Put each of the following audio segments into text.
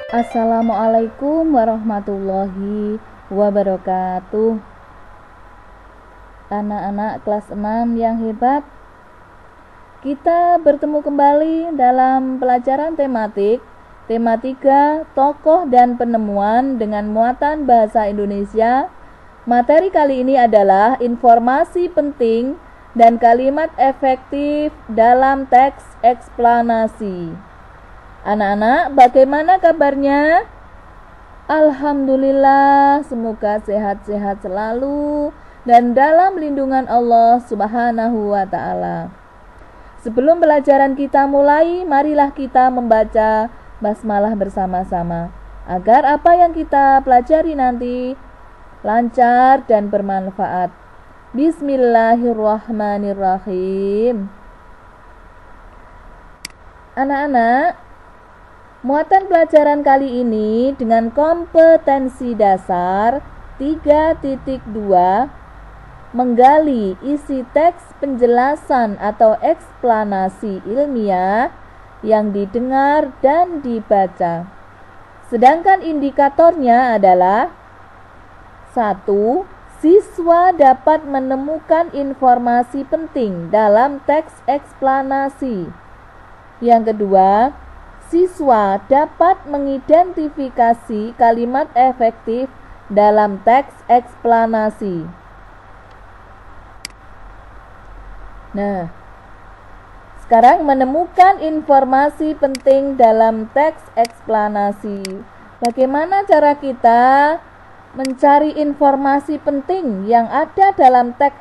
Assalamualaikum warahmatullahi wabarakatuh. Anak-anak kelas 6 yang hebat, kita bertemu kembali dalam pelajaran tematik tema 3 tokoh dan penemuan dengan muatan bahasa Indonesia. Materi kali ini adalah informasi penting dan kalimat efektif dalam teks eksplanasi. Anak-anak, bagaimana kabarnya? Alhamdulillah, semoga sehat-sehat selalu dan dalam lindungan Allah Subhanahu wa ta'ala. Sebelum pelajaran kita mulai, marilah kita membaca basmalah bersama-sama agar apa yang kita pelajari nanti lancar dan bermanfaat. Bismillahirrahmanirrahim. Anak-anak, muatan pelajaran kali ini dengan kompetensi dasar 3.2 menggali isi teks penjelasan atau eksplanasi ilmiah yang didengar dan dibaca. Sedangkan indikatornya adalah 1. Siswa dapat menemukan informasi penting dalam teks eksplanasi. Yang kedua, siswa dapat mengidentifikasi kalimat efektif dalam teks eksplanasi. Nah, sekarang menemukan informasi penting dalam teks eksplanasi. Bagaimana cara kita mencari informasi penting yang ada dalam teks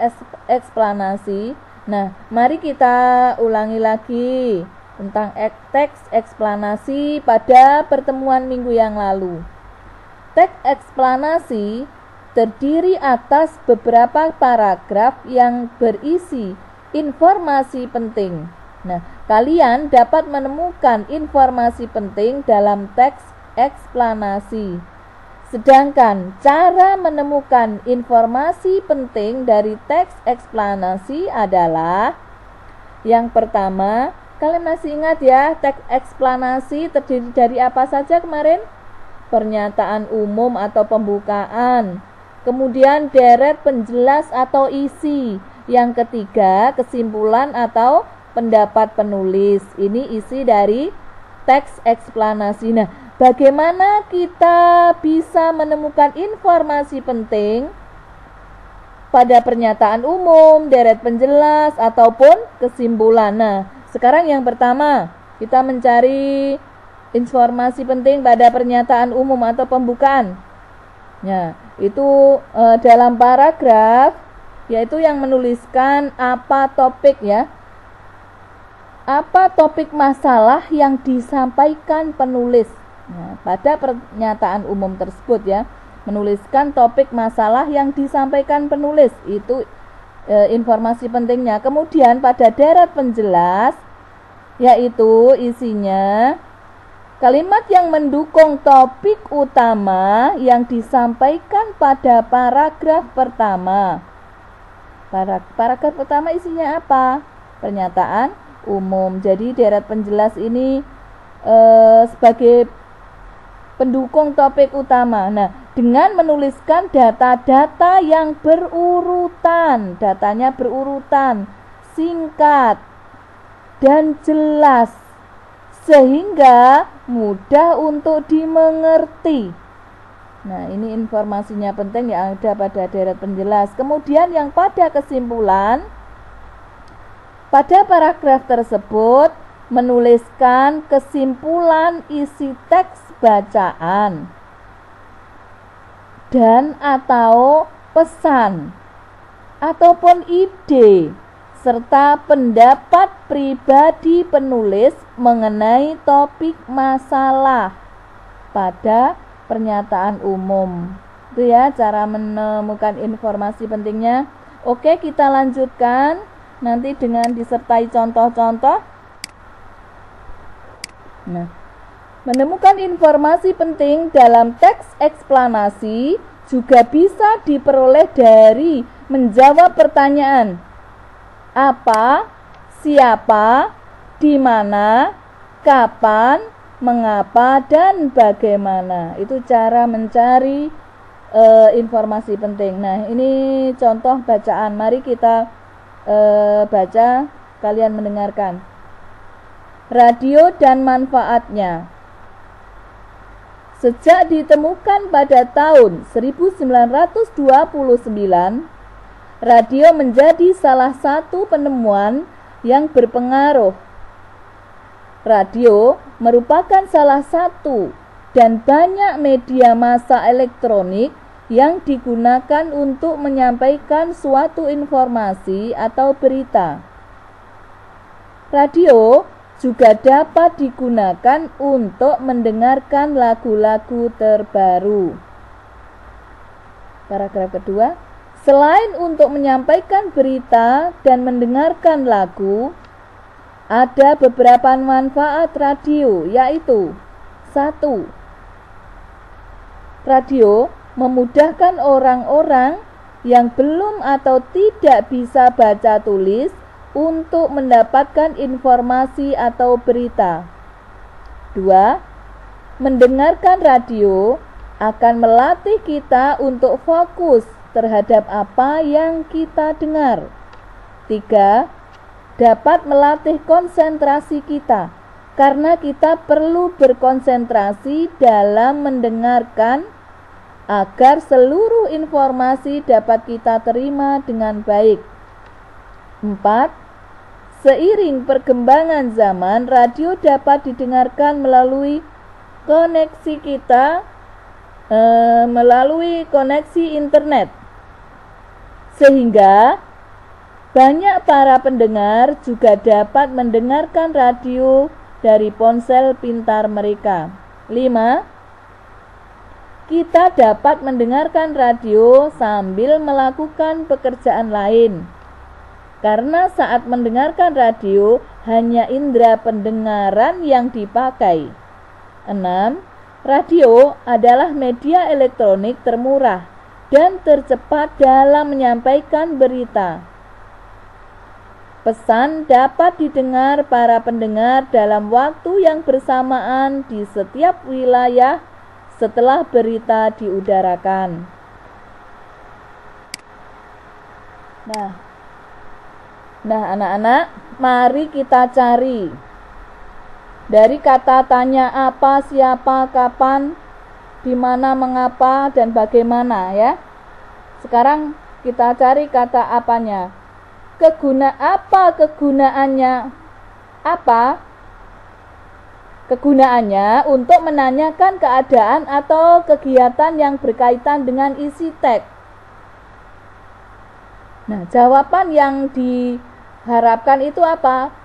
eksplanasi? Nah, mari kita ulangi lagi tentang teks eksplanasi pada pertemuan minggu yang lalu. Teks eksplanasi terdiri atas beberapa paragraf yang berisi informasi penting. Nah, kalian dapat menemukan informasi penting dalam teks eksplanasi. Sedangkan cara menemukan informasi penting dari teks eksplanasi adalah yang pertama, kalian masih ingat ya, teks eksplanasi terdiri dari apa saja kemarin? Pernyataan umum atau pembukaan. Kemudian deret penjelas atau isi. Yang ketiga, kesimpulan atau pendapat penulis. Ini isi dari teks eksplanasi. Nah, bagaimana kita bisa menemukan informasi penting pada pernyataan umum, deret penjelas, ataupun kesimpulan? Nah, sekarang yang pertama, kita mencari informasi penting pada pernyataan umum atau pembukaan. Ya, itu dalam paragraf, yaitu yang menuliskan apa topik ya. Apa topik masalah yang disampaikan penulis. Nah, pada pernyataan umum tersebut ya, menuliskan topik masalah yang disampaikan penulis. Itu informasi pentingnya. Kemudian pada deret penjelas, yaitu isinya kalimat yang mendukung topik utama yang disampaikan pada paragraf pertama. Paragraf pertama isinya apa? Pernyataan umum. Jadi deret penjelas ini sebagai pendukung topik utama. Nah, dengan menuliskan data-data yang berurutan, datanya berurutan, singkat dan jelas sehingga mudah untuk dimengerti. Nah, ini informasinya penting yang ada pada deret penjelas. Kemudian yang pada kesimpulan, pada paragraf tersebut menuliskan kesimpulan isi teks bacaan dan atau pesan ataupun ide serta pendapat pribadi penulis mengenai topik masalah pada pernyataan umum. Itu ya cara menemukan informasi pentingnya. Oke, kita lanjutkan nanti dengan disertai contoh-contoh. Nah, menemukan informasi penting dalam teks eksplanasi juga bisa diperoleh dari menjawab pertanyaan apa, siapa, di mana, kapan, mengapa, dan bagaimana. Itu cara mencari informasi penting. Nah, ini contoh bacaan. Mari kita baca, kalian mendengarkan. Radio dan manfaatnya. Sejak ditemukan pada tahun 1929, radio menjadi salah satu penemuan yang berpengaruh. Radio merupakan salah satu dan banyak media massa elektronik yang digunakan untuk menyampaikan suatu informasi atau berita. Radio juga dapat digunakan untuk mendengarkan lagu-lagu terbaru. Paragraf kedua, selain untuk menyampaikan berita dan mendengarkan lagu, ada beberapa manfaat radio, yaitu 1. Radio memudahkan orang-orang yang belum atau tidak bisa baca tulis untuk mendapatkan informasi atau berita. 2. Mendengarkan radio akan melatih kita untuk fokus terhadap apa yang kita dengar. 3. Dapat melatih konsentrasi kita, karena kita perlu berkonsentrasi dalam mendengarkan agar seluruh informasi dapat kita terima dengan baik. 4. Seiring perkembangan zaman, radio dapat didengarkan melalui koneksi kita, melalui koneksi internet, sehingga banyak para pendengar juga dapat mendengarkan radio dari ponsel pintar mereka. 5. Kita dapat mendengarkan radio sambil melakukan pekerjaan lain, karena saat mendengarkan radio hanya indera pendengaran yang dipakai. 6. Radio adalah media elektronik termurah dan tercepat dalam menyampaikan berita. Pesan dapat didengar para pendengar dalam waktu yang bersamaan di setiap wilayah setelah berita diudarakan. Nah, anak-anak, mari kita cari dari kata tanya apa, siapa, kapan, di mana, mengapa, dan bagaimana, ya. Sekarang kita cari kata apanya. Kegunaannya apa? Kegunaannya untuk menanyakan keadaan atau kegiatan yang berkaitan dengan isi teks. Nah, jawaban yang diharapkan itu apa?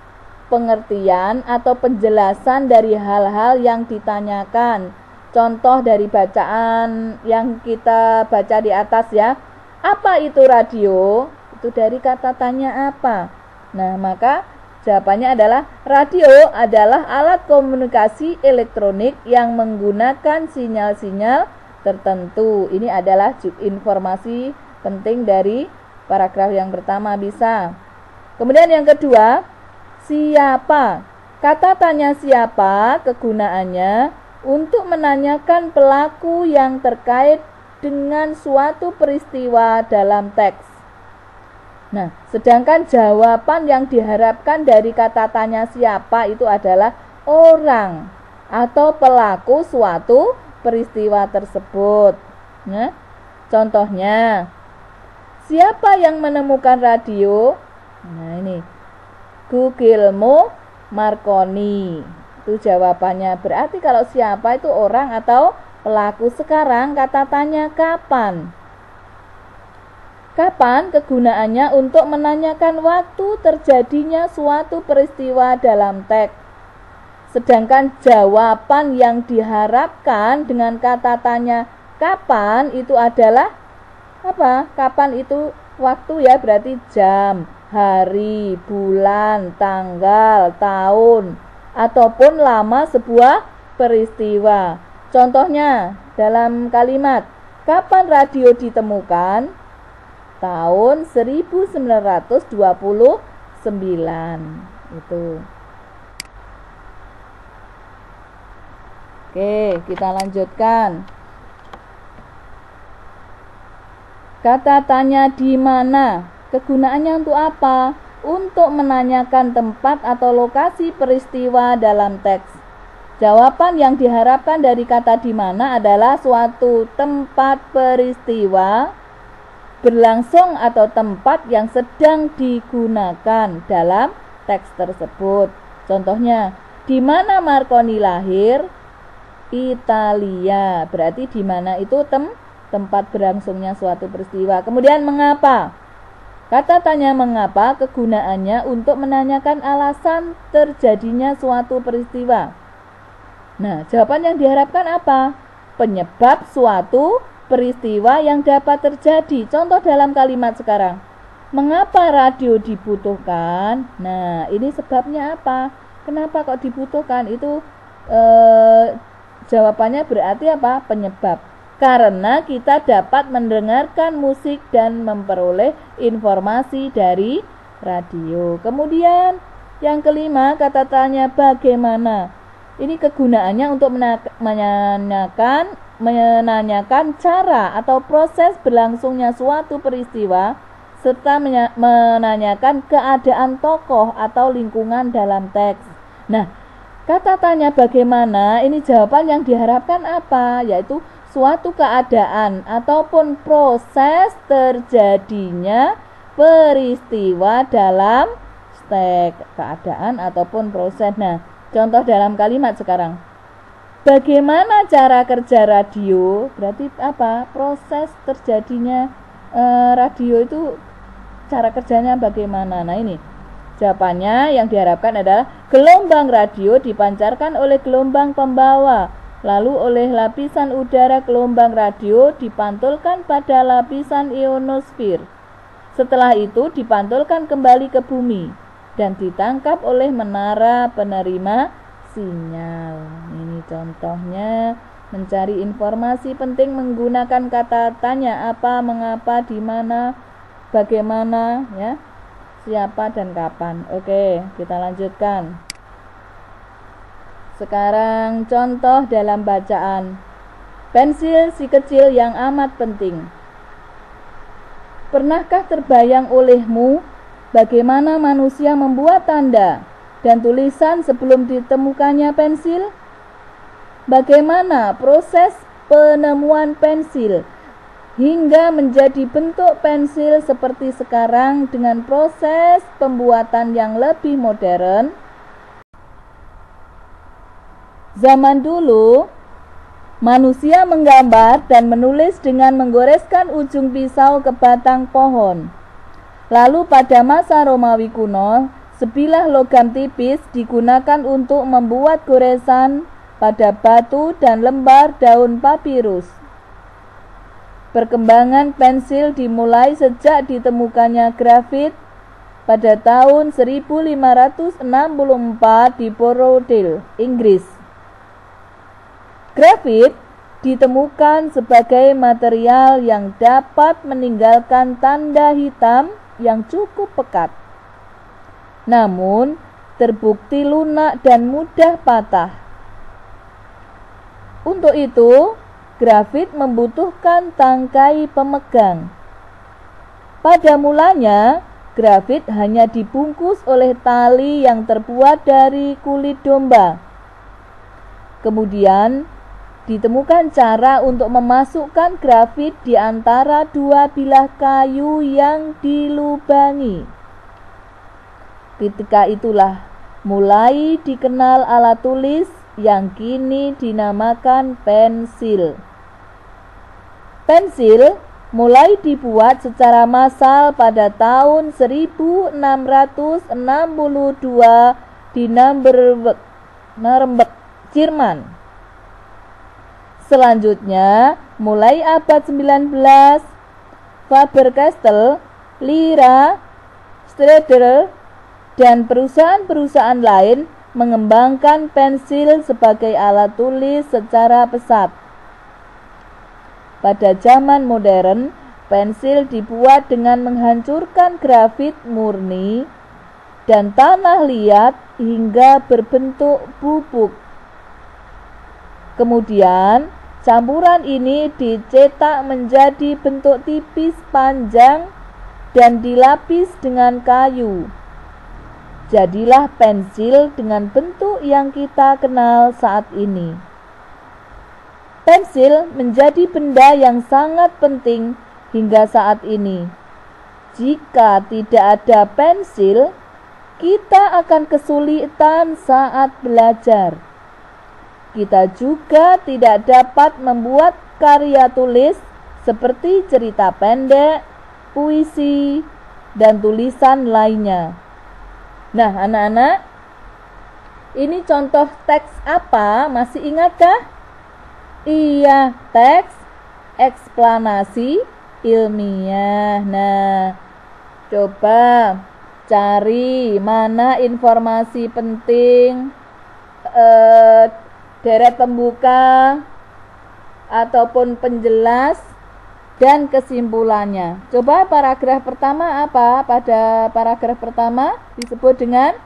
Pengertian atau penjelasan dari hal-hal yang ditanyakan. Contoh dari bacaan yang kita baca di atas, ya. Apa itu radio? Itu dari kata tanya apa. Nah, maka jawabannya adalah radio adalah alat komunikasi elektronik yang menggunakan sinyal-sinyal tertentu. Ini adalah informasi penting dari paragraf yang pertama, bisa. Kemudian yang kedua, siapa? Kata tanya siapa kegunaannya untuk menanyakan pelaku yang terkait dengan suatu peristiwa dalam teks. Nah, sedangkan jawaban yang diharapkan dari kata tanya siapa itu adalah orang atau pelaku suatu peristiwa tersebut. Nah, contohnya, siapa yang menemukan radio? Nah, ini Guglielmo Marconi. Itu jawabannya. Berarti kalau siapa itu orang atau pelaku. Sekarang kata tanya kapan? Kapan kegunaannya untuk menanyakan waktu terjadinya suatu peristiwa dalam teks. Sedangkan jawaban yang diharapkan dengan kata tanya kapan itu adalah apa? Kapan itu waktu, ya, berarti jam, hari, bulan, tanggal, tahun, ataupun lama sebuah peristiwa. Contohnya dalam kalimat, kapan radio ditemukan? Tahun 1929. Itu. Oke, kita lanjutkan. Kata tanya di mana? Kegunaannya untuk apa? Untuk menanyakan tempat atau lokasi peristiwa dalam teks. Jawaban yang diharapkan dari kata di mana adalah suatu tempat peristiwa berlangsung atau tempat yang sedang digunakan dalam teks tersebut. Contohnya, di mana Marconi lahir? Italia. Berarti di mana itu tempat berlangsungnya suatu peristiwa. Kemudian mengapa? Kata tanya mengapa kegunaannya untuk menanyakan alasan terjadinya suatu peristiwa. Nah, jawaban yang diharapkan apa? Penyebab suatu peristiwa yang dapat terjadi. Contoh dalam kalimat sekarang. Mengapa radio dibutuhkan? Nah, ini sebabnya apa? Kenapa kok dibutuhkan? Itu jawabannya berarti apa? Penyebab. Karena kita dapat mendengarkan musik dan memperoleh informasi dari radio. Kemudian yang kelima, kata tanya bagaimana. Ini kegunaannya untuk menanyakan cara atau proses berlangsungnya suatu peristiwa serta menanyakan keadaan tokoh atau lingkungan dalam teks. Nah, kata tanya bagaimana, ini jawaban yang diharapkan apa? Yaitu suatu keadaan ataupun proses terjadinya peristiwa dalam teks. Keadaan ataupun proses. Nah, contoh dalam kalimat sekarang. Bagaimana cara kerja radio? Berarti apa? Proses terjadinya radio itu cara kerjanya bagaimana? Nah, ini jawabannya yang diharapkan adalah gelombang radio dipancarkan oleh gelombang pembawa, lalu oleh lapisan udara gelombang radio dipantulkan pada lapisan ionosfer. Setelah itu dipantulkan kembali ke bumi dan ditangkap oleh menara penerima sinyal. Ini contohnya mencari informasi penting menggunakan kata tanya apa, mengapa, di mana, bagaimana, ya, siapa dan kapan. Oke, kita lanjutkan. Sekarang contoh dalam bacaan. Pensil si kecil yang amat penting. Pernahkah terbayang olehmu bagaimana manusia membuat tanda dan tulisan sebelum ditemukannya pensil? Bagaimana proses penemuan pensil hingga menjadi bentuk pensil seperti sekarang dengan proses pembuatan yang lebih modern? Zaman dulu, manusia menggambar dan menulis dengan menggoreskan ujung pisau ke batang pohon. Lalu pada masa Romawi kuno, sebilah logam tipis digunakan untuk membuat goresan pada batu dan lembar daun papirus. Perkembangan pensil dimulai sejak ditemukannya grafit pada tahun 1564 di Bordeaux, Inggris. Grafit ditemukan sebagai material yang dapat meninggalkan tanda hitam yang cukup pekat, namun terbukti lunak dan mudah patah. Untuk itu, grafit membutuhkan tangkai pemegang. Pada mulanya, grafit hanya dibungkus oleh tali yang terbuat dari kulit domba. Kemudian, ditemukan cara untuk memasukkan grafit di antara dua bilah kayu yang dilubangi. Ketika itulah mulai dikenal alat tulis yang kini dinamakan pensil. Pensil mulai dibuat secara massal pada tahun 1662 di Nuremberg, Jerman. Selanjutnya, mulai abad 19, Faber-Castell, Lyra, Staedtler, dan perusahaan-perusahaan lain mengembangkan pensil sebagai alat tulis secara pesat. Pada zaman modern, pensil dibuat dengan menghancurkan grafit murni dan tanah liat hingga berbentuk bubuk. Kemudian campuran ini dicetak menjadi bentuk tipis panjang dan dilapis dengan kayu. Jadilah pensil dengan bentuk yang kita kenal saat ini. Pensil menjadi benda yang sangat penting hingga saat ini. Jika tidak ada pensil, kita akan kesulitan saat belajar. Kita juga tidak dapat membuat karya tulis seperti cerita pendek, puisi, dan tulisan lainnya. Nah, anak-anak, ini contoh teks apa? Masih ingatkah? Iya, teks eksplanasi ilmiah. Nah, coba cari mana informasi penting, deret pembuka ataupun penjelas dan kesimpulannya. Coba paragraf pertama apa? Pada paragraf pertama disebut dengan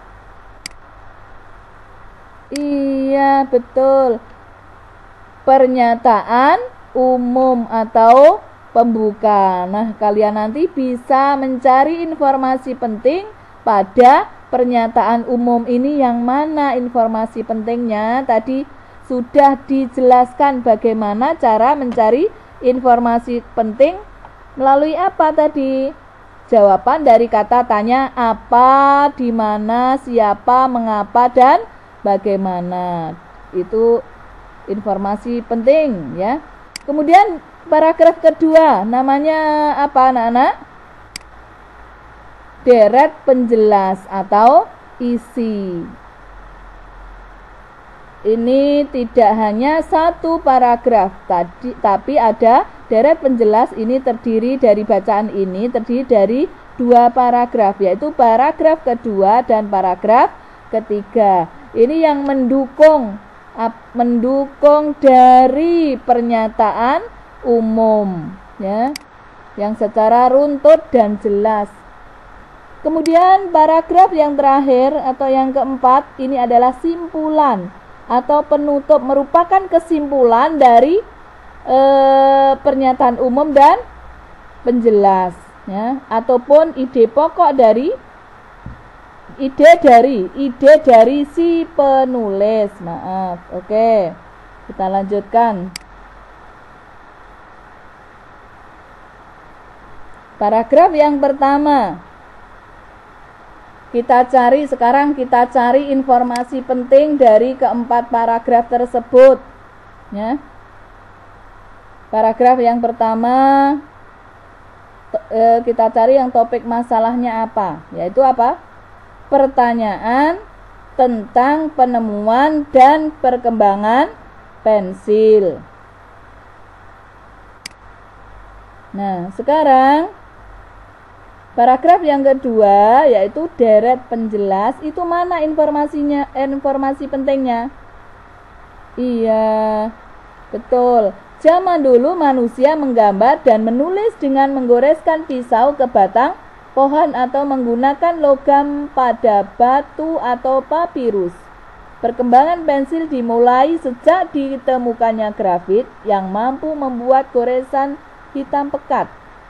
iya, betul, pernyataan umum atau pembuka. Nah, kalian nanti bisa mencari informasi penting pada pernyataan umum ini. Yang mana informasi pentingnya? Tadi sudah dijelaskan bagaimana cara mencari informasi penting melalui apa tadi? Jawaban dari kata tanya apa, di mana, siapa, mengapa, dan bagaimana. Itu informasi penting ya. Kemudian paragraf kedua namanya apa, anak-anak? Deret penjelas atau isi. Ini tidak hanya satu paragraf tadi, tapi ada deret penjelas. Ini terdiri dari bacaan ini terdiri dari dua paragraf, yaitu paragraf kedua dan paragraf ketiga. Ini yang mendukung dari pernyataan umum ya, yang secara runtut dan jelas. Kemudian paragraf yang terakhir atau yang keempat ini adalah simpulan atau penutup, merupakan kesimpulan dari pernyataan umum dan penjelas ya, ataupun ide pokok dari ide dari si penulis. Maaf. Oke. Kita lanjutkan. Paragraf yang pertama. Kita cari informasi penting dari keempat paragraf tersebut ya. Paragraf yang pertama kita cari yang topik masalahnya apa, yaitu apa? Pertanyaan tentang penemuan dan perkembangan pensil. Nah, sekarang paragraf yang kedua yaitu deret penjelas. Itu mana informasinya, informasi pentingnya? Iya, betul. Zaman dulu manusia menggambar dan menulis dengan menggoreskan pisau ke batang pohon atau menggunakan logam pada batu atau papirus. Perkembangan pensil dimulai sejak ditemukannya grafit yang mampu membuat goresan hitam pekat,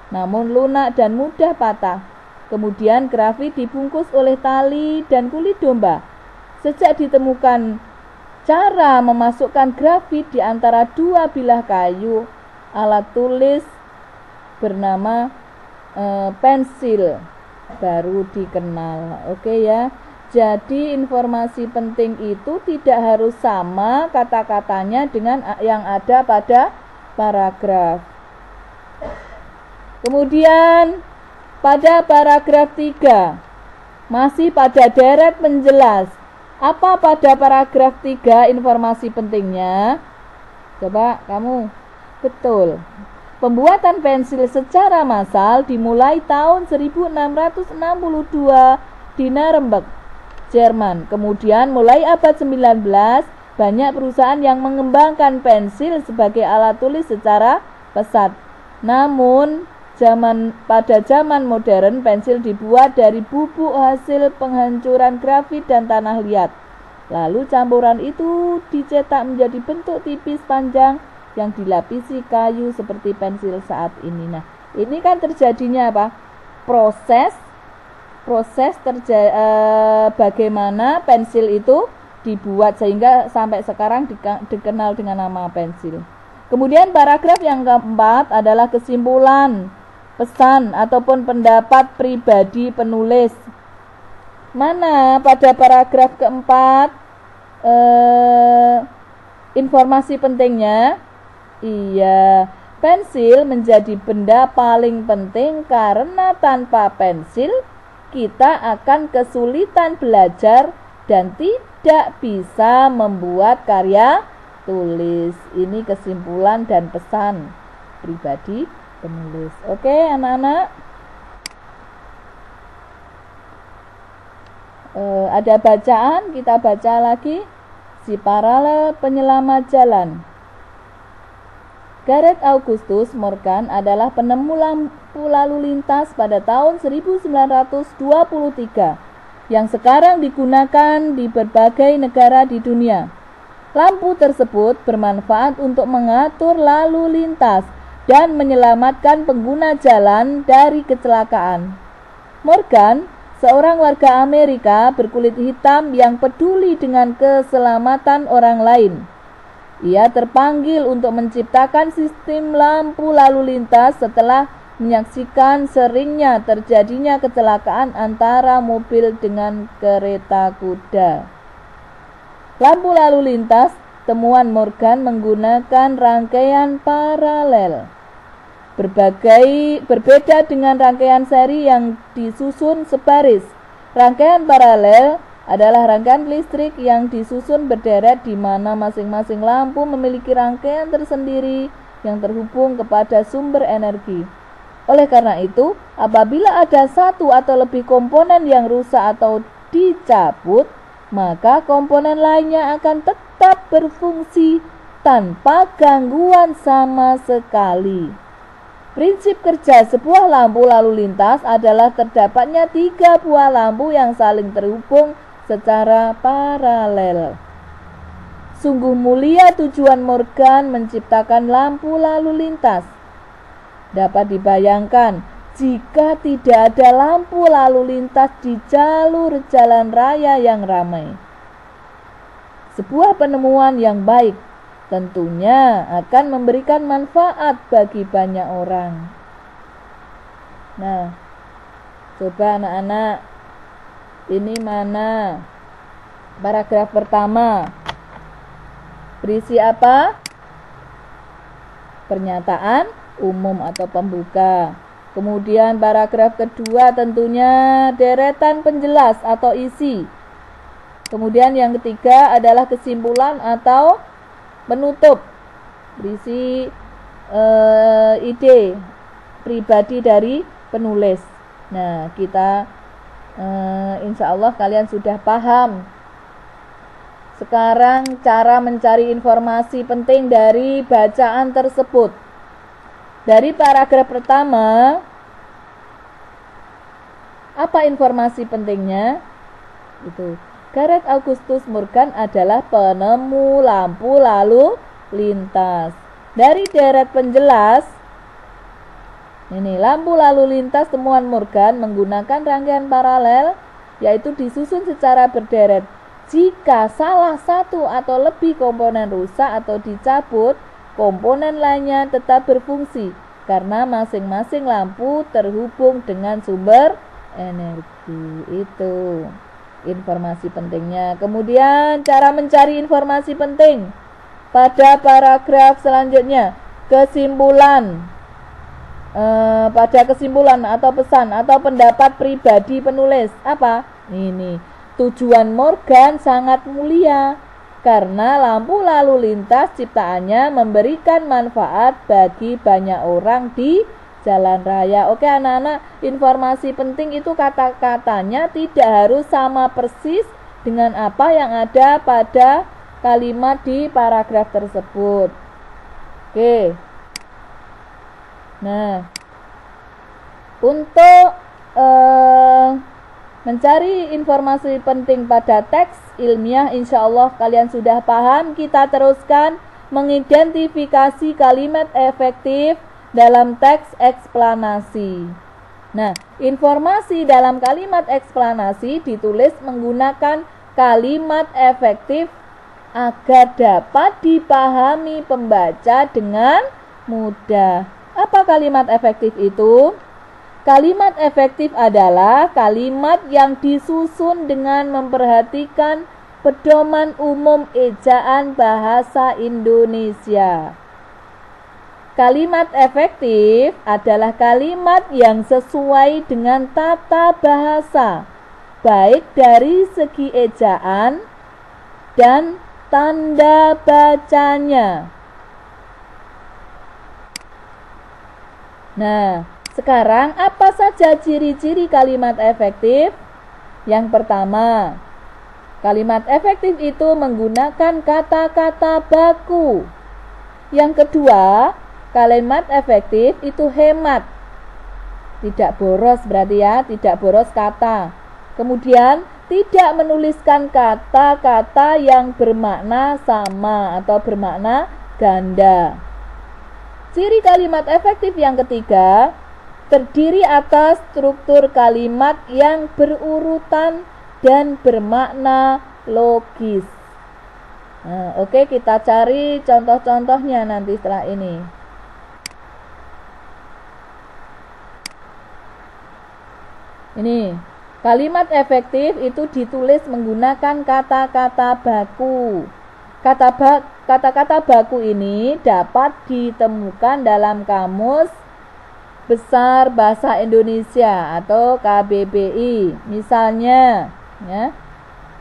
namun lunak dan mudah patah. Kemudian grafit dibungkus oleh tali dan kulit domba. Sejak ditemukan cara memasukkan grafit di antara dua bilah kayu, alat tulis bernama pensil baru dikenal. Oke ya. Jadi informasi penting itu tidak harus sama kata-katanya dengan yang ada pada paragraf. Kemudian pada paragraf 3 masih pada deret penjelas. Apa pada paragraf 3 informasi pentingnya? Coba kamu. Betul. Pembuatan pensil secara massal dimulai tahun 1662 di Nuremberg, Jerman. Kemudian mulai abad 19 banyak perusahaan yang mengembangkan pensil sebagai alat tulis secara pesat. Namun pada zaman modern pensil dibuat dari bubuk hasil penghancuran grafit dan tanah liat. Lalu campuran itu dicetak menjadi bentuk tipis panjang yang dilapisi kayu seperti pensil saat ini. Nah, ini kan terjadinya apa? Proses bagaimana pensil itu dibuat sehingga sampai sekarang dikenal dengan nama pensil. Kemudian paragraf yang keempat adalah kesimpulan, pesan ataupun pendapat pribadi penulis. Mana pada paragraf keempat informasi pentingnya? Iya, pensil menjadi benda paling penting karena tanpa pensil kita akan kesulitan belajar dan tidak bisa membuat karya tulis. Ini kesimpulan dan pesan pribadi penulis. Oke, anak-anak. Ada bacaan, kita baca lagi. Si paralel penyelamat jalan. Gareth Augustus Morgan adalah penemu lampu lalu lintas pada tahun 1923 yang sekarang digunakan di berbagai negara di dunia. Lampu tersebut bermanfaat untuk mengatur lalu lintas dan menyelamatkan pengguna jalan dari kecelakaan. Morgan, seorang warga Amerika berkulit hitam yang peduli dengan keselamatan orang lain. Ia terpanggil untuk menciptakan sistem lampu lalu lintas setelah menyaksikan seringnya terjadinya kecelakaan antara mobil dengan kereta kuda. Lampu lalu lintas temuan Morgan menggunakan rangkaian paralel. Berbeda dengan rangkaian seri yang disusun sebaris. Rangkaian paralel adalah rangkaian listrik yang disusun berderet di mana masing-masing lampu memiliki rangkaian tersendiri yang terhubung kepada sumber energi. Oleh karena itu, apabila ada satu atau lebih komponen yang rusak atau dicabut, maka komponen lainnya akan tetap berfungsi tanpa gangguan sama sekali. Prinsip kerja sebuah lampu lalu lintas adalah terdapatnya 3 buah lampu yang saling terhubung secara paralel. Sungguh mulia tujuan Morgan menciptakan lampu lalu lintas. Dapat dibayangkan jika tidak ada lampu lalu lintas di jalur jalan raya yang ramai. Sebuah penemuan yang baik tentunya akan memberikan manfaat bagi banyak orang. Nah, coba anak-anak, ini mana paragraf pertama? Berisi apa? Pernyataan umum atau pembuka. Kemudian paragraf kedua tentunya deretan penjelas atau isi. Kemudian yang ketiga adalah kesimpulan atau penutup. Berisi ide pribadi dari penulis. Nah, kita insya Allah kalian sudah paham sekarang cara mencari informasi penting dari bacaan tersebut. Dari paragraf pertama, apa informasi pentingnya? Itu Gareth Augustus Morgan adalah penemu lampu lalu lintas. Dari deret penjelas, ini lampu lalu lintas temuan Morgan menggunakan rangkaian paralel, yaitu disusun secara berderet. Jika salah satu atau lebih komponen rusak atau dicabut, komponen lainnya tetap berfungsi karena masing-masing lampu terhubung dengan sumber energi. Itu informasi pentingnya. Kemudian cara mencari informasi penting. Pada paragraf selanjutnya, kesimpulan. Pada kesimpulan atau pesan atau pendapat pribadi penulis. Apa? Ini. Tujuan Morgan sangat mulia karena lampu lalu lintas ciptaannya memberikan manfaat bagi banyak orang di jalan raya. Oke anak-anak, informasi penting itu kata-katanya tidak harus sama persis dengan apa yang ada pada kalimat di paragraf tersebut. Oke. Nah, untuk Mencari informasi penting pada teks ilmiah, insya Allah kalian sudah paham. Kita teruskan mengidentifikasi kalimat efektif dalam teks eksplanasi. Nah, informasi dalam kalimat eksplanasi ditulis menggunakan kalimat efektif agar dapat dipahami pembaca dengan mudah. Apa kalimat efektif itu? Kalimat efektif adalah kalimat yang disusun dengan memperhatikan pedoman umum ejaan bahasa Indonesia. Kalimat efektif adalah kalimat yang sesuai dengan tata bahasa, baik dari segi ejaan dan tanda bacanya. Nah, sekarang apa saja ciri-ciri kalimat efektif? Yang pertama, kalimat efektif itu menggunakan kata-kata baku. Yang kedua, kalimat efektif itu hemat. Tidak boros berarti ya, tidak boros kata. Kemudian, tidak menuliskan kata-kata yang bermakna sama atau bermakna ganda. Ciri kalimat efektif yang ketiga, terdiri atas struktur kalimat yang berurutan dan bermakna logis. Nah, oke, kita cari contoh-contohnya nanti setelah ini. Ini, kalimat efektif itu ditulis menggunakan kata-kata baku. Kata-kata baku ini dapat ditemukan dalam Kamus Besar Bahasa Indonesia atau KBBI. Misalnya, ya,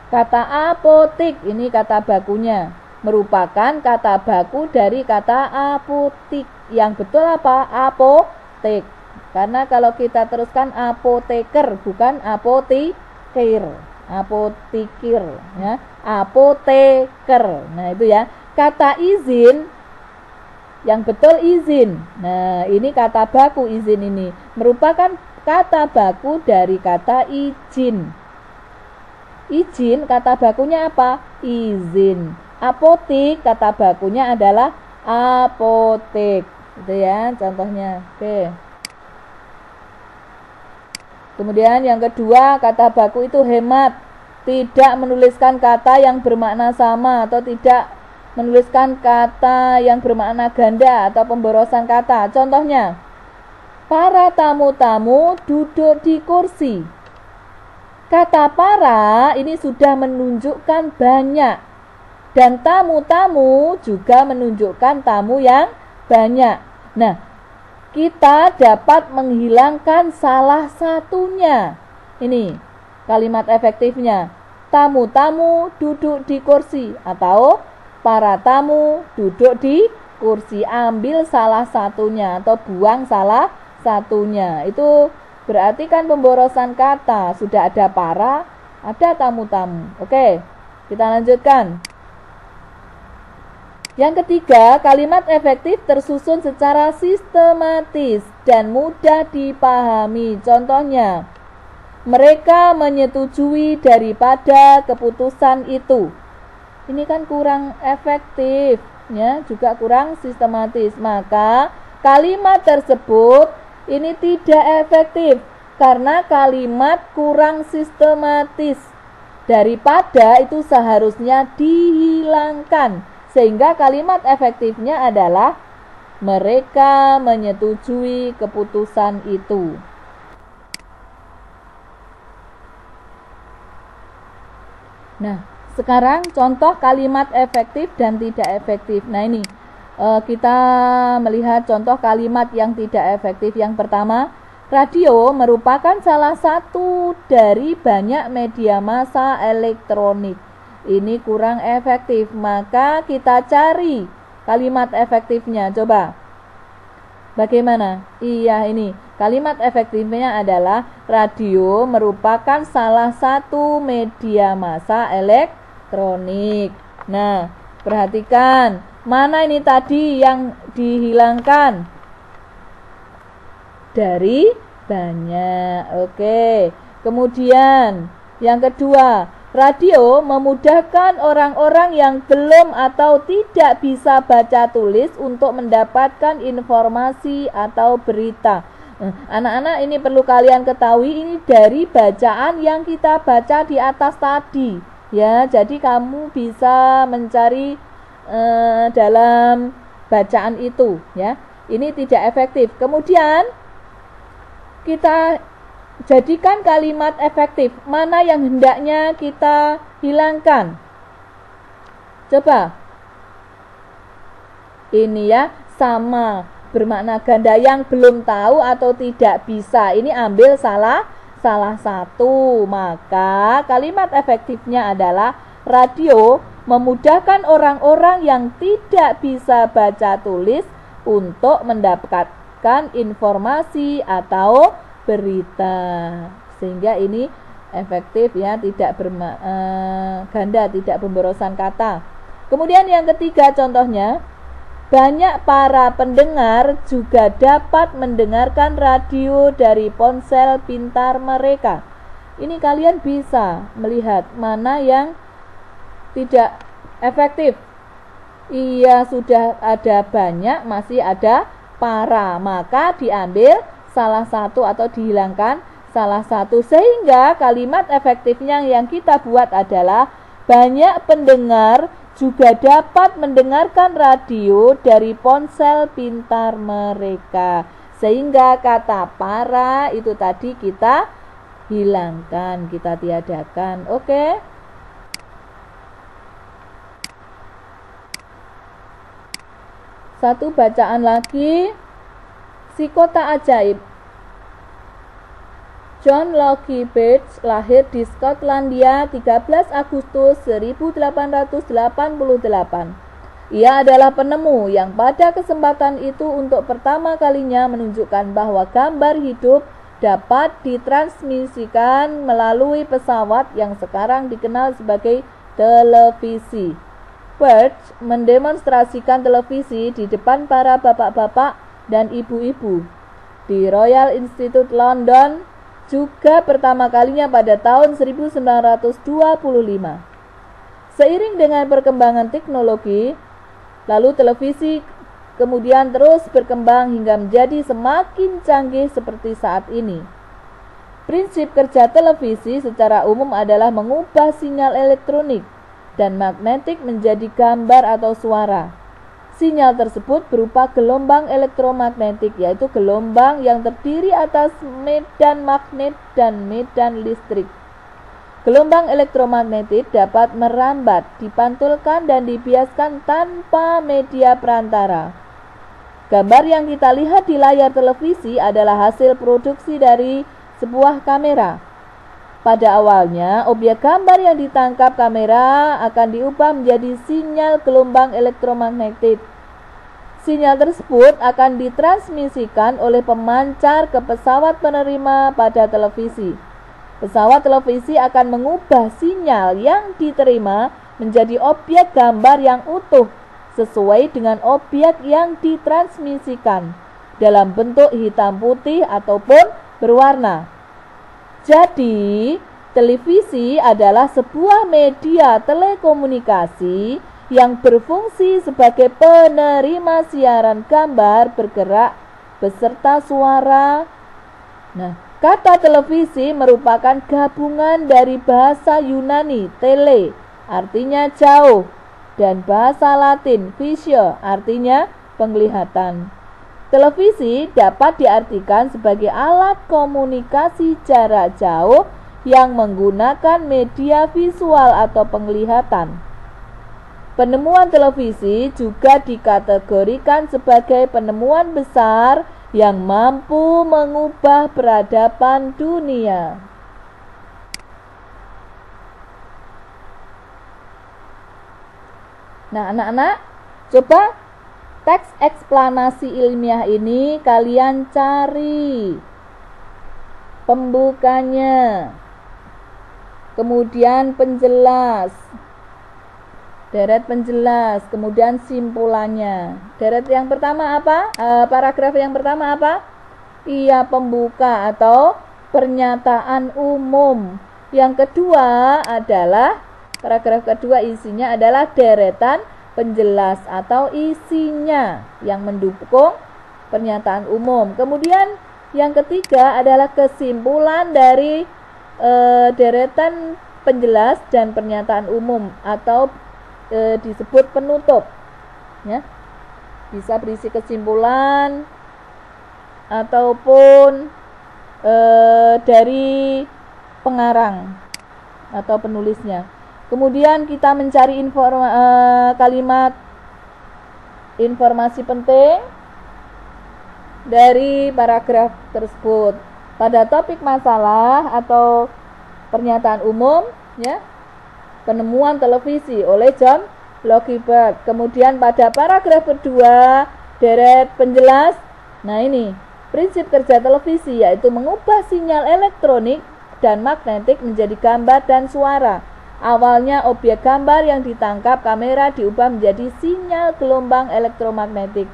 kata apotik, ini kata bakunya, merupakan kata baku dari kata apotik. Yang betul apa? Apotek. Karena kalau kita teruskan apoteker, bukan apotikir. Apotikir, ya, apoteker. Nah, itu ya. Kata izin, yang betul izin. Nah, ini kata baku izin ini merupakan kata baku dari kata izin. Izin kata bakunya apa? Izin. Apotik kata bakunya adalah apotek. Itu ya contohnya. Oke. Kemudian yang kedua, kata baku itu hemat. Tidak menuliskan kata yang bermakna sama atau tidak menuliskan kata yang bermakna ganda atau pemborosan kata. Contohnya, para tamu-tamu duduk di kursi. Kata para ini sudah menunjukkan banyak. Dan tamu-tamu juga menunjukkan tamu yang banyak. Nah, kita dapat menghilangkan salah satunya. Ini kalimat efektifnya. Tamu-tamu duduk di kursi atau para tamu duduk di kursi. Ambil salah satunya atau buang salah satunya. Itu berarti kan pemborosan kata. Sudah ada para, ada tamu-tamu. Oke, kita lanjutkan. Yang ketiga, kalimat efektif tersusun secara sistematis dan mudah dipahami. Contohnya, mereka menyetujui daripada keputusan itu. Ini kan kurang efektif, ya, juga kurang sistematis. Maka kalimat tersebut ini tidak efektif karena kalimat kurang sistematis. Daripada itu seharusnya dihilangkan. Sehingga kalimat efektifnya adalah mereka menyetujui keputusan itu. Nah, sekarang contoh kalimat efektif dan tidak efektif. Nah, ini kita melihat contoh kalimat yang tidak efektif. Yang pertama, radio merupakan salah satu dari banyak media massa elektronik. Ini kurang efektif, maka kita cari kalimat efektifnya. Coba, bagaimana? Iya, ini kalimat efektifnya adalah radio merupakan salah satu media massa elektronik. Nah, perhatikan, mana ini tadi yang dihilangkan? Dari banyak. Oke, Kemudian yang kedua, radio memudahkan orang-orang yang belum atau tidak bisa baca tulis untuk mendapatkan informasi atau berita. Anak-anak, ini perlu kalian ketahui, ini dari bacaan yang kita baca di atas tadi, ya. Jadi kamu bisa mencari dalam bacaan itu, ya. Ini tidak efektif. Kemudian kita jadikan kalimat efektif. Mana yang hendaknya kita hilangkan? Coba. Ini ya, sama, bermakna ganda. Yang belum tahu atau tidak bisa, ini ambil salah satu. Maka kalimat efektifnya adalah radio memudahkan orang-orang yang tidak bisa baca tulis untuk mendapatkan informasi atau berita. Sehingga ini efektif, ya, tidak ganda, tidak pemborosan kata. Kemudian yang ketiga contohnya, banyak para pendengar juga dapat mendengarkan radio dari ponsel pintar mereka. Ini kalian bisa melihat mana yang tidak efektif. Iya, sudah ada banyak, masih ada para, maka diambil salah satu atau dihilangkan salah satu. Sehingga kalimat efektifnya yang kita buat adalah banyak pendengar juga dapat mendengarkan radio dari ponsel pintar mereka. Sehingga kata para itu tadi kita hilangkan, kita tiadakan. Oke? Satu bacaan lagi. Si Kota Ajaib. John Logie Bates lahir di Skotlandia 13 Agustus 1888. Ia adalah penemu yang pada kesempatan itu untuk pertama kalinya menunjukkan bahwa gambar hidup dapat ditransmisikan melalui pesawat yang sekarang dikenal sebagai televisi. Bates mendemonstrasikan televisi di depan para bapak-bapak dan ibu-ibu di Royal Institute London juga pertama kalinya pada tahun 1925. Seiring dengan perkembangan teknologi, lalu televisi kemudian terus berkembang hingga menjadi semakin canggih seperti saat ini. Prinsip kerja televisi secara umum adalah mengubah sinyal elektronik dan magnetik menjadi gambar atau suara. Sinyal tersebut berupa gelombang elektromagnetik, yaitu gelombang yang terdiri atas medan magnet dan medan listrik. Gelombang elektromagnetik dapat merambat, dipantulkan, dan dibiaskan tanpa media perantara. Gambar yang kita lihat di layar televisi adalah hasil produksi dari sebuah kamera. Pada awalnya, objek gambar yang ditangkap kamera akan diubah menjadi sinyal gelombang elektromagnetik. Sinyal tersebut akan ditransmisikan oleh pemancar ke pesawat penerima pada televisi. Pesawat televisi akan mengubah sinyal yang diterima menjadi objek gambar yang utuh sesuai dengan objek yang ditransmisikan dalam bentuk hitam putih ataupun berwarna. Jadi, televisi adalah sebuah media telekomunikasi yang berfungsi sebagai penerima siaran gambar bergerak beserta suara. Nah, kata televisi merupakan gabungan dari bahasa Yunani tele, artinya jauh, dan bahasa Latin visio, artinya penglihatan. Televisi dapat diartikan sebagai alat komunikasi jarak jauh yang menggunakan media visual atau penglihatan. Penemuan televisi juga dikategorikan sebagai penemuan besar yang mampu mengubah peradaban dunia. Nah, anak-anak, coba teks eksplanasi ilmiah ini kalian cari pembukanya, kemudian penjelas, deret penjelas, kemudian simpulannya. Deret yang pertama apa? Paragraf yang pertama apa? Iya, pembuka atau pernyataan umum. Yang kedua adalah paragraf kedua, isinya adalah deretan penjelas atau isinya yang mendukung pernyataan umum. Kemudian yang ketiga adalah kesimpulan dari deretan penjelas dan pernyataan umum atau disebut penutup, ya. Bisa berisi kesimpulan ataupun dari pengarang atau penulisnya. Kemudian kita mencari kalimat informasi penting dari paragraf tersebut. Pada topik masalah atau pernyataan umum, ya, penemuan televisi oleh John Lockyer. Kemudian pada paragraf kedua, deret penjelas. Nah, ini prinsip kerja televisi, yaitu mengubah sinyal elektronik dan magnetik menjadi gambar dan suara. Awalnya objek gambar yang ditangkap kamera diubah menjadi sinyal gelombang elektromagnetik.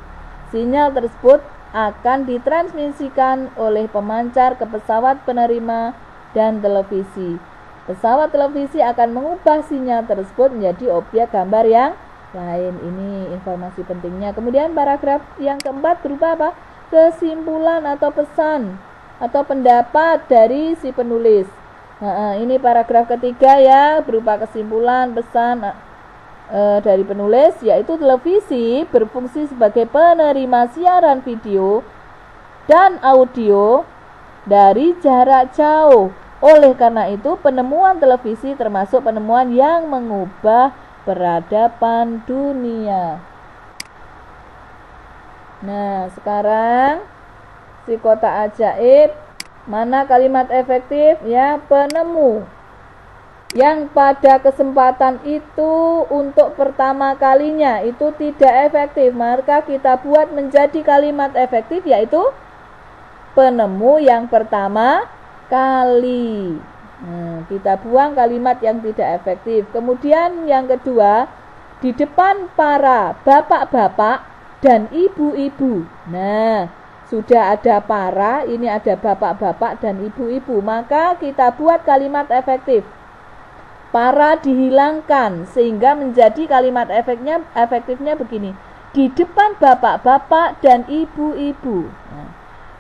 Sinyal tersebut akan ditransmisikan oleh pemancar ke pesawat penerima dan televisi. Pesawat televisi akan mengubah sinyal tersebut menjadi objek gambar yang lain. Ini informasi pentingnya. Kemudian paragraf yang keempat berupa apa? Kesimpulan atau pesan atau pendapat dari si penulis. Ini paragraf ketiga, ya, berupa kesimpulan pesan dari penulis, yaitu televisi berfungsi sebagai penerima siaran video dan audio dari jarak jauh. Oleh karena itu, penemuan televisi termasuk penemuan yang mengubah peradaban dunia. Nah, sekarang si kotak ajaib, mana kalimat efektif? Ya, penemu yang pada kesempatan itu untuk pertama kalinya itu tidak efektif, maka kita buat menjadi kalimat efektif, yaitu penemu yang pertama kali. Kita buang kalimat yang tidak efektif. Kemudian yang kedua, di depan para bapak-bapak dan ibu-ibu. Nah, sudah ada para, ini ada bapak-bapak dan ibu-ibu, maka kita buat kalimat efektif. Para dihilangkan sehingga menjadi kalimat efektifnya begini: di depan bapak-bapak dan ibu-ibu. Nah,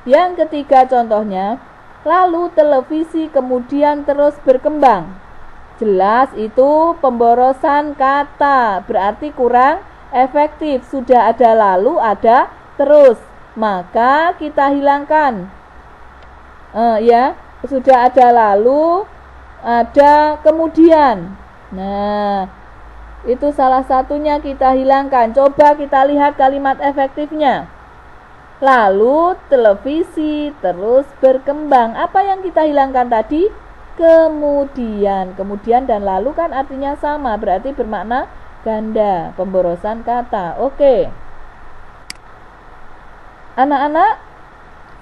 yang ketiga contohnya, lalu televisi kemudian terus berkembang. Jelas itu pemborosan kata, berarti kurang efektif. Sudah ada lalu, ada terus, maka kita hilangkan. Ya, sudah ada lalu, ada kemudian. Nah, itu salah satunya kita hilangkan. Coba kita lihat kalimat efektifnya. Lalu televisi terus berkembang. Apa yang kita hilangkan tadi? Kemudian. Kemudian dan lalu kan artinya sama, berarti bermakna ganda, pemborosan kata. Oke. Anak-anak,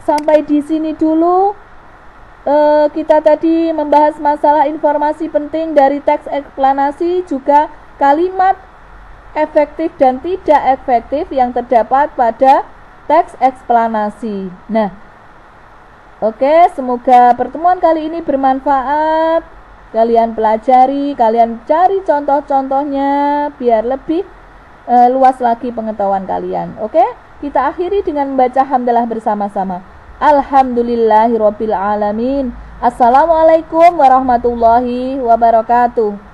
sampai di sini dulu kita tadi membahas masalah informasi penting dari teks eksplanasi, juga kalimat efektif dan tidak efektif yang terdapat pada teks eksplanasi. Nah, oke, semoga pertemuan kali ini bermanfaat. Kalian pelajari, kalian cari contoh-contohnya biar lebih luas lagi pengetahuan kalian. Oke, kita akhiri dengan membaca hamdalah bersama-sama. Alhamdulillahirabbil alamin. Assalamualaikum warahmatullahi wabarakatuh.